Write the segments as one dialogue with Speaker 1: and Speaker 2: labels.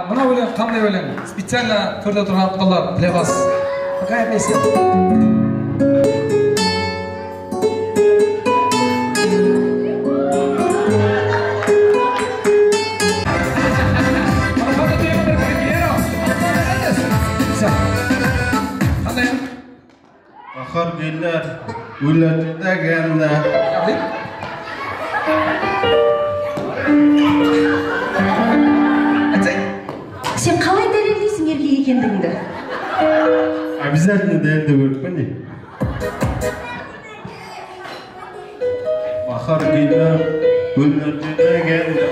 Speaker 1: mına өлең қандай өлең? Специально төрде тұрған қалар біле бас. Какая песня?
Speaker 2: Bahar güller, güllerdigende.
Speaker 3: Sen қалай дәлелдейсің еркек екендігіңді?
Speaker 2: Обязательно дәлелдеу керек пе не? Bahar güller, güllerdigende.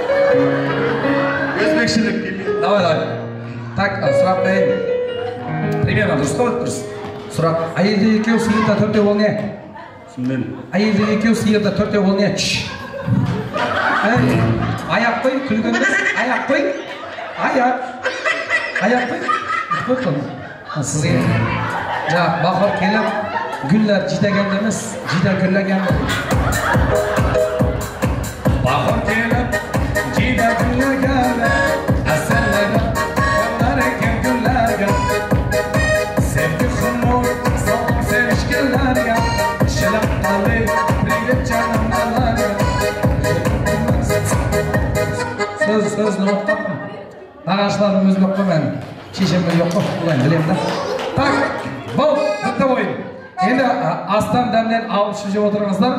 Speaker 2: Өзбекшілік келмейді.
Speaker 1: Давай. Так, сұрақ қайын. Примерно дұрыс қой дұрыс. Сұрақ, әйелде екеу, сиырда төртеу ол не?
Speaker 2: Түсінбедім.
Speaker 1: Әйелде екеу, сиырда төртеу ол не? Аяқ қой, күлген емес. Аяқ қой. Аяқ қой. Сізге бақыр келіп, гүллер жидегенде емес, жиде гүллегенде. Бақыр келіп, жиде гүллегенде, әсәллері, onlar eкен güllerge. Sevgi hımur, sağlam sevişkilerge. Şilak tabi, bilip canımlarge. Söz ne oktap mı? Ağaçlarım özbek mi ben? Şişemde yok mu? Ulan bileyim de. Tak, bol, bitti oyun. Endi aslan demden alıp şişip oturыңыздар.